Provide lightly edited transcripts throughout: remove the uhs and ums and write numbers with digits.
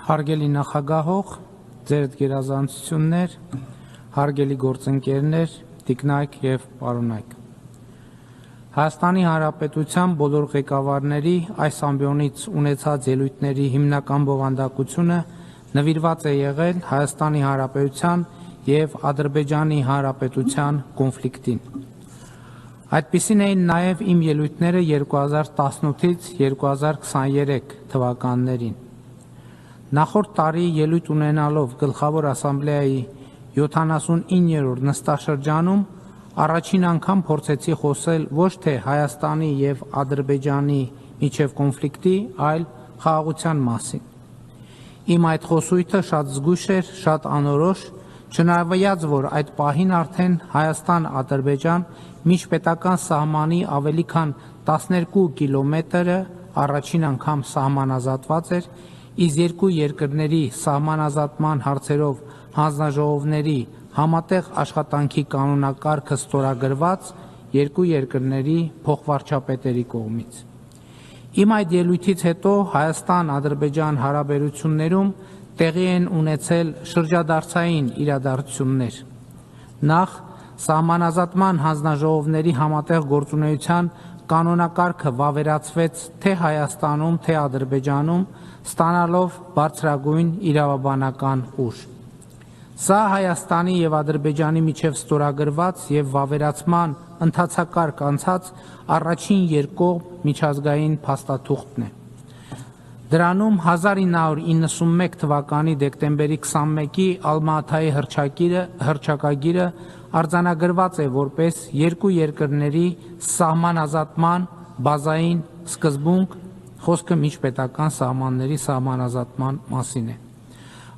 Հարգելի նախագահող, ձեր գերազանցություններ, հարգելի գործընկերներ, տիկնայք և պարոնայք։ Հայաստանի Հանրապետության բոլոր ղեկավարների այս ամբիոնից ունեցած ելույթների հիմնական բովանդակությունը նվիրված է եղել Հայաստանի Հանրապետության և Ադրբեջանի Հանրապետության կոնֆլիկտին։ Այդպիսին էին նաև իմ ելույթները 2018-ից 2023 թվականներին։ Նախորդ տարի ելույթ ունենալով Գլխավոր ասամբլեայի 79-րդ նստաշրջանում առաջին անգամ փորձեցի խոսել ոչ թե Հայաստանի և Ադրբեջանի միջև կոնֆլիկտի, այլ խաղաղության մասին։ Իմ այդ խոսույթը շատ զգույշ էր, շատ անորոշ, չնայած որ այդ պահին արդեն Հայաստան-Ադրբեջան միջպետական սահմանի ավելի քան 12 կիլոմետրը առաջին անգամ սահմանազատված էր, իսկ երկու երկրների սահմանազատման հարցերով հանձնաժողովների համատեղ աշխատանքի կանոնակարգը ստորագրված երկու երկրների փոխվարչապետերի կողմից։ Իմ այդ ելույթից հետո Հայաստան-Ադրբեջան հարաբերություններում տեղի են ունեցել շրջադարձային իրադարձություններ։ Նախ սահմանազատման հանձնաժողովների համատեղ գործունեության կանոնակարգը վավերացվեց թե Հայաստանում, թե Ադրբեջանում, ստանալով բարձրագույն իրավաբանական ուժ։ Սա Հայաստանի և Ադրբեջանի միջև ստորագրված և վավերացման ընթացակարգ անցած առաջին երկկողմ միջազգային փաստաթուղթն է։ Դրանում 1991 թվականի դեկտեմբերի 21-ի Ալմա-Աթայի հռչակագիրը արձանագրված է որպես երկու երկրների սահմանազատման բազային սկզբունք, խոսքը միջպետական սահմանների սահմանազատման մասին է։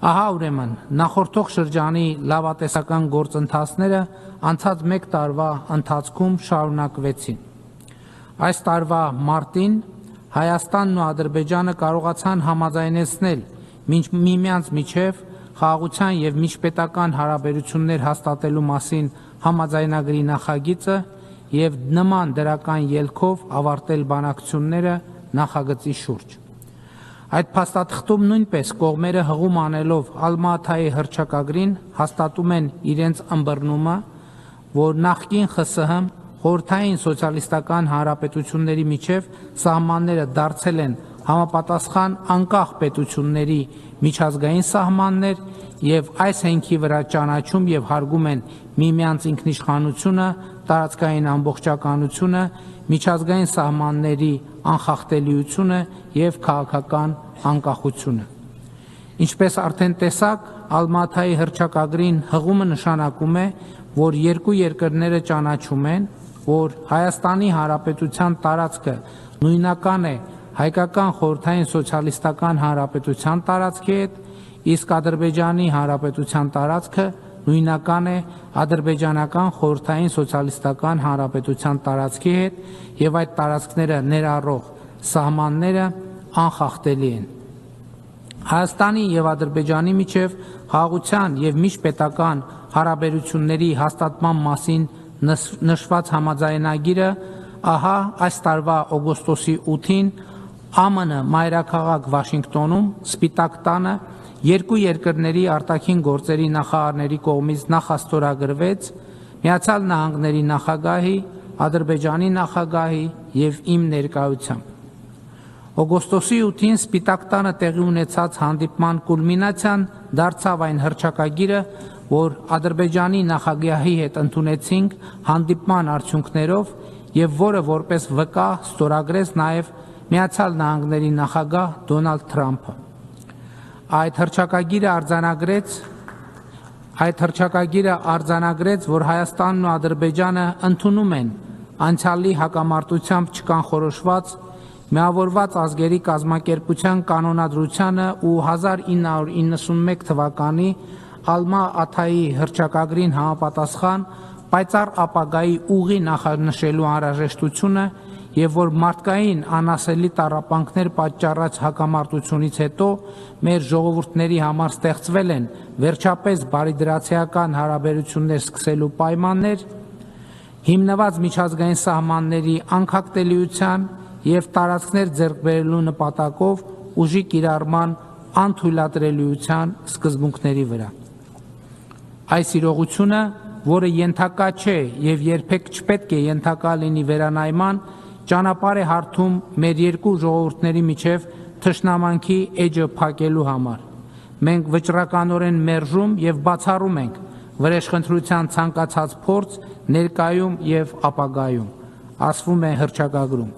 Ահա ուրեմն նախորդող շրջանի լավատեսական գործընթացները անցած մեկ տարվա ընթացքում շարունակվեցին։ Այս տարվա մարտին Հայաստանն ու Ադրբեջանը կարողացան համաձայնեցնել միմյանց միջև խաղաղության և միջպետական հարաբերություններ հաստատելու մասին համաձայնագրի նախագիծը և նման դրական ելքով ավարտել բանակցությունները նախագծի շուրջ։ Այդ փաստաթղթում նույնպես կողմերը հղում անելով Ալմա-Աթայի հռչակագրին հաստատում են իրենց ըմբռնումը, որ նախկին ԽՍՀՄ խորհրդային սոցիալիստական հանրապետությունների միջև սահմանները դարձել են համապատասխան անկախ պետությունների միջազգային սահմաններ և այս հենքի վրա ճանաչում և հարգում են միմյանց ինքնիշխանությունը, տարածքային ամբողջականությունը, միջազգային սահմանների անխախտելիությունը և քաղաքական անկախությունը։ Ինչպես արդեն տեսաք, Ալմա-Աթայի հռչակագրին հղումը նշանակում է, որ երկու երկրները ճանաչում են, որ Հայաստանի Հանրապետության տարածքը նույնական է Հայկական խորհրդային սոցիալիստական հանրապետության տարածքի հետ, իսկ Ադրբեջանի Հանրապետության տարածքը նույնական է Ադրբեջանական խորհրդային սոցիալիստական հանրապետության տարածքի հետ և այդ տարածքները ներառող սահմանները անխախտելի են։ Հայաստանի և Ադրբեջանի միջև խաղաղության և միջպետական հարաբերությունների հաստատման մասին նշված համաձայնագիրը ահա այս տարվա օգոստոսի 8-ին ԱՄՆ մայրաքաղաք Վաշինգտոնում Սպիտակ տանը երկու երկրների արտաքին գործերի նախարարների կողմից նախաստորագրվեց ԱՄՆ նախագահի, Ադրբեջանի նախագահի և իմ ներկայությամբ։ Օգոստոսի 8-ին Սպիտակ տանը տեղի ունեցած հանդիպման կուլմինացիան դարձավ այն հռչակագիրը, որ Ադրբեջանի նախագահի հետ ընդունեցինք հանդիպման արդյունքներով և որը որպես վկա ստորագրեց նաև ԱՄՆ նախագահ Դոնալդ Թրամփը։ Այդ հռչակագիրը արձանագրեց, որ Հայաստանն ու Ադրբեջանը ընդունում են անցյալի հակամարտությամբ չկանխորոշված Միավորված ազգերի կազմակերպության կանոնադրությանը ու 1991 թվականի Ալմա-Աթայի հռչակագրին համապատասխան պայծառ ապագայի ուղի նախանշելու անհրաժեշտությունը և որ մարդկային անասելի տառապանքներ պատճառած հակամարտությունից հետո մեր ժողովուրդների համար ստեղծվել են վերջապես բարիդրացիական հարաբերություններ սկսելու պայմաններ, հիմնված միջազգային սահմանների անխախտելիության և տարածքներ ձեռք բերելու նպատակով ուժի կիրառման անթույլատրելիության սկզբունքների վրա։ Այս իրողությունը, որը ենթակա չէ եւ երբեք չպետք է ենթակա լինի վերանայման, ճանապարհ է հարթում մեր երկու ժողովուրդների միջև թշնամանքի էջը փակելու համար։ Մենք վճռականորեն մերժում եւ բացառում ենք վրեժխնդրության ցանկացած փորձ ներկայում եւ ապագայում, ասվում է հռչակագրում։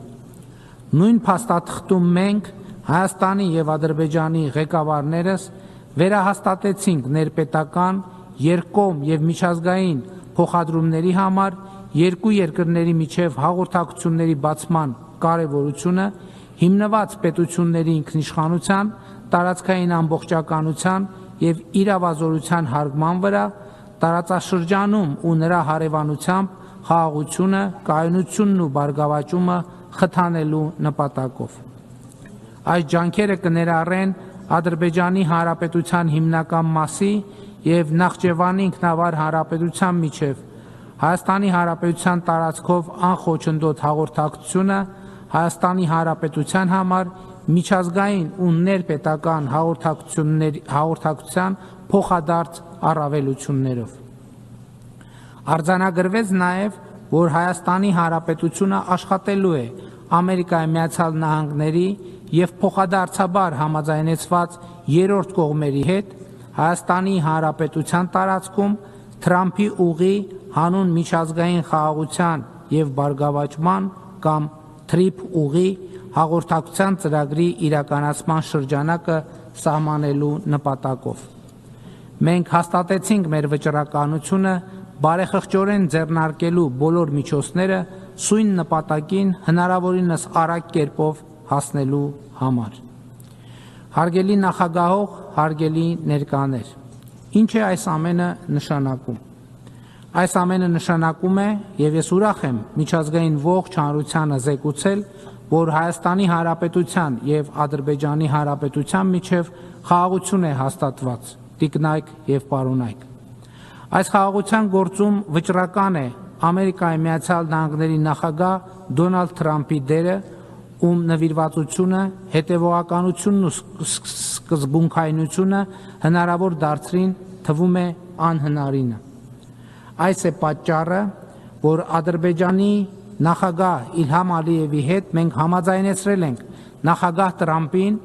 Նույն փաստաթղթում մենք Հայաստանի եւ Ադրբեջանի ղեկավարներս վերահաստատեցինք ներպետական, երկկողմ եւ միջազգային փոխադրումների համար երկու երկրների միջև հաղորդակցությունների բացման կարևորությունը, հիմնված պետությունների ինքնիշխանության, տարածքային ամբողջականության եւ իրավազորության հարգման վրա, տարածաշրջանում ու նրա հարևանությամբ խաղաղությունը, կայունությունն ու բարգավաճումը խթանելու նպատակով։ Այս ջանքերը կներառեն Ադրբեջանի Հանրապետության հիմնական մասի եւ Նախճեվանի ինքնավար հանրապետության միջև Հայաստանի Հանրապետության տարածքով անխոչնդոտ հաղորդակցությունը Հայաստանի Հանրապետության համար միջազգային ու ներպետական հաղորդակցության փոխադարձ առավելություններով։ Արձանագրվեց նաեւ, որ Հայաստանի Հանրապետությունը աշխատելու է Ամերիկայի Միացյալ Նահանգների եւ փոխադարձաբար համաձայնեցված երրորդ կողմերի հետ Հայաստանի Հանրապետության տարածքում Թրամփի ուղի հանուն միջազգային խաղաղության եւ բարգավաճման կամ TRIP ուղի հաղորդակցության ծրագրի իրականացման շրջանակը սահմանելու նպատակով։ Մենք հաստատեցինք մեր վճռականությունը բարեխղճորեն ձեռնարկելու բոլոր միջոցները սույն նպատակին հնարավորինս արագ կերպով հասնելու համար։ Հարգելի նախագահող, հարգելի ներկաներ, ինչ է այս ամենը նշանակում։ Այս ամենը նշանակում է, եւ ես ուրախ եմ միջազգային ողջ հանրությանը զեկուցել, որ Հայաստանի Հանրապետության եւ Ադրբեջանի Հանրապետության միջև խաղաղություն է հաստատված, տիկնայք եւ պարոնայք։ Այս խաղաղության գործում վճռական է Ամերիկայի Միացյալ Նահանգների նախագահ Դոնալդ Թրամփի դերը, ում նվիրվածությունը, հետևողականությունն ու սկզբունքայնությունը հնարավոր դարձրին թվում է անհնարինը։ Այս է պատճառը, որ Ադրբեջանի նախագահ Իլհամ Ալիևի հետ մենք համաձայնեցրել ենք նախագահ Տրամփին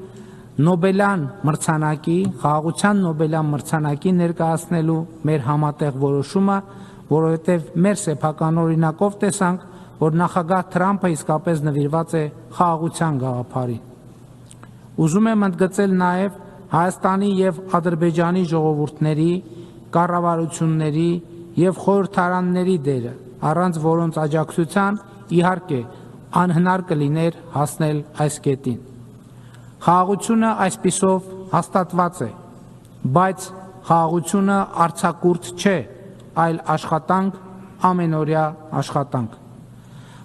Նոբելյան մրցանակի, խաղաղության Նոբելյան մրցանակի ներկայացնելու մեր համատեղ որոշումը, որովհետև մեր սեփական օրինակով տեսանք, որ նախագահ Թրամփը իսկապես նվիրված է խաղաղության գաղափարին։ Ուզում եմ ընդգծել նաև Հայաստանի եւ Ադրբեջանի ժողովուրդների, կառավարությունների եւ խորհրդարանների դերը, առանց որոնց աջակցության իհարկե անհնար կլիներ հասնել այս կետին։ Խաղաղությունը այսպիսով հաստատված է, բայց խաղաղությունը արձակուրդ չէ, այլ աշխատանք, ամենօրյա աշխատանք։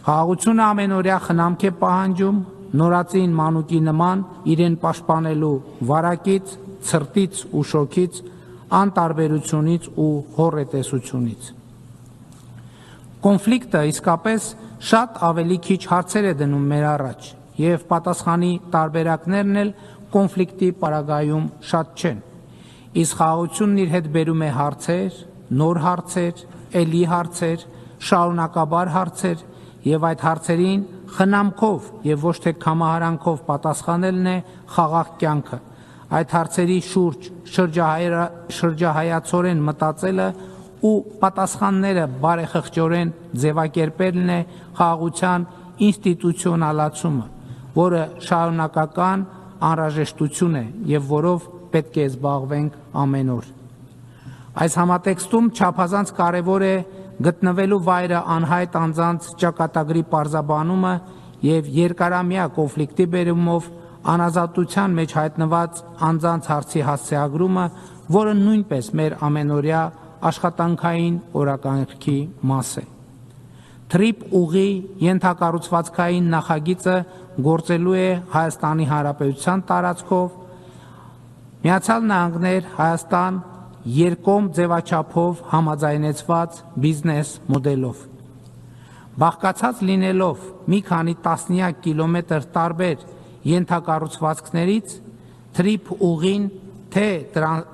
Խաղաղությունը ամենօրյա խնամք է պահանջում, նորածին մանուկի նման իրեն պաշտպանելու վարակից, ցրտից ու շոքից, անտարբերությունից ու հոռետեսությունից։ Կոնֆլիկտը իսկապես շատ ավելի քիչ հարցեր է դնում մեր առաջ, եւ պատասխանի տարբերակներն էլ կոնֆլիկտի պարագայում շատ չեն։ Իսկ խաղաղությունն իր հետ բերում է հարցեր, նոր հարցեր, էլի հարցեր, շարունակաբար հարցեր, եւ այդ հարցերին խնամքով եւ ոչ թե կամահարանքով պատասխանելն է խաղաղ կյանքը։ Այդ հարցերի շուրջ շրջահայացորեն մտածելը ու պատասխանները բարեխղճորեն ձևակերպելն է խաղաղության ինստիտուցիոնալացումը, որը շարունակական անհրաժեշտություն է եւ որով պետք է զբաղվենք ամեն օր։ Այս համատեքստում չափազանց կարևոր է գտնվելու վայրը անհայտ անձանց ճակատագրի պարզաբանումը եւ երկարամյա կոնֆլիկտի բերումով անազատության մեջ հայտնված անձանց հարցի հասցեագրումը, որը նույնպես մեր ամենօրյա աշխատանքային օրակարգի մաս է։ TRIP ուղի ենթակառուցվածքային նախագիծը գործելու է Հայաստանի Հանրապետության տարածքով, Միացյալ Նահանգներ, Հայաստան երկկողմ ձևաչափով համաձայնեցված բիզնես մոդելով։ Բաղկացած լինելով մի քանի տասնյակ կիլոմետր տարբեր ենթակառուցվածքներից, թրիփ ուղին թե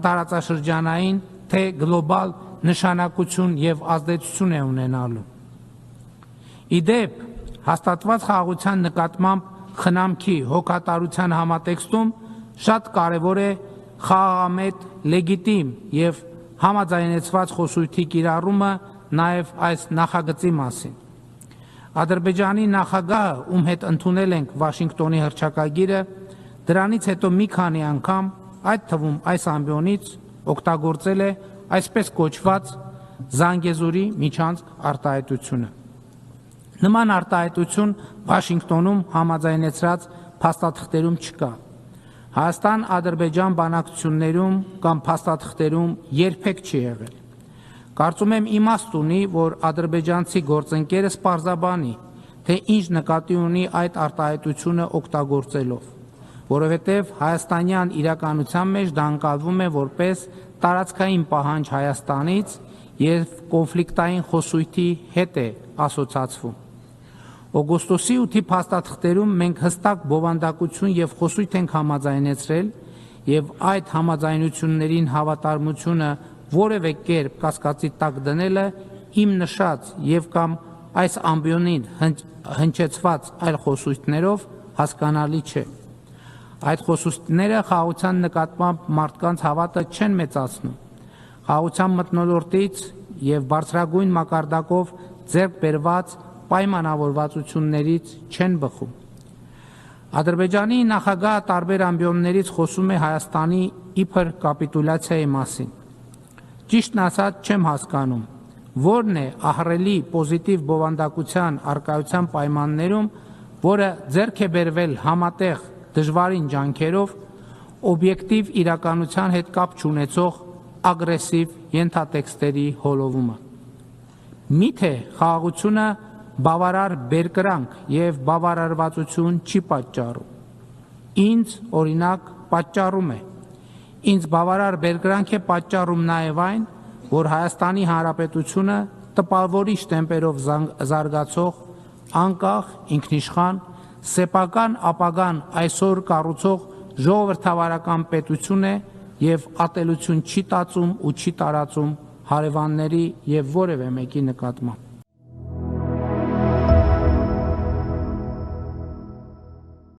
տարածաշրջանային, թե գլոբալ նշանակություն եւ ազդեցություն է ունենալու։ Իդեպ, հաստատված խաղաղության նկատմամբ խնամքի հոգատարության համատեքստում շատ կարևոր է խաղաղամետ, լեգիտիմ եւ համաձայնեցված խոսույթի կիրառումը նաեւ այս նախագծի մասին։ Ադրբեջանի նախագահը, ում հետ ընդունել ենք Վաշինգտոնի հռչակագիրը, դրանից հետո մի քանի անգամ, այդ թվում այս ամբիոնից օգտագործել է այսպես կոչված Զանգեզուրի միջանցք արտահայտությունը։ Նման արտահայտություն Վաշինգտոնում համաձայնեցրած փաստաթղթերում չկա։ Հայաստան-Ադրբեջան բանակցություններում կամ փաստաթղթերում երբեք չի եղել։ Կարծում եմ իմաստ ունի, որ ադրբեջանցի գործընկերը սպարզաբանի, թե ինչ նկատի ունի այդ արտահայտությունը օգտագործելով, որովհետև հայաստանյան իրականության մեջ դա ընկալվում է որպես տարածքային պահանջ Հայաստանից եւ կոնֆլիկտային խոսույթի հետ է ասոցացվում։ Օգոստոսի 8-ի փաստաթղթերում մենք հստակ բովանդակություն եւ խոսույթ ենք համաձայնեցրել եւ այդ համաձայնություններին հավատարմությունը որևէ կերպ կասկածի տակ դնելը իմ նշած եւ կամ այս ամբիոնին հնչեցված այլ խոսույթներով հասկանալի չէ։ Այդ խոսույթները խաղաղության նկատմամբ մարդկանց հավատը չեն մեծացնում, խաղաղության մթնոլորտից եւ բարձրագույն մակարդակով ձեռք բերված պայմանավորվածություններից չեն բխում։ Ադրբեջանի նախագահը տարբեր ամբիոններից խոսում է Հայաստանի իբր կապիտուլյացիայի մասին։ Ճիշտն ասած չեմ հասկանում, որն է ահռելի պոզիտիվ բովանդակության արկայության պայմաններում, որը ձեռք է բերվել համատեղ դժվարին ջանքերով, օբյեկտիվ իրականության հետ կապ չունեցող ագրեսիվ ենթատեքստերի հոլովումը։ Միթե խաղաղությունը բավարար բերկրանք եւ բավարարվածություն չի պատճառում։ Ինձ օրինակ պատճառում է։ Ինձ բավարար բերկրանք է պատճառում նաեւ այն, որ Հայաստանի Հանրապետությունը տպավորիչ տեմպերով զարգացող, անկախ, ինքնիշխան, սեփական ապագան այսօր կառուցող ժողովրդավարական պետություն է եւ ատելություն չի տածում ու չի տարածում հարևանների եւ որևէ մեկի նկատմամբ։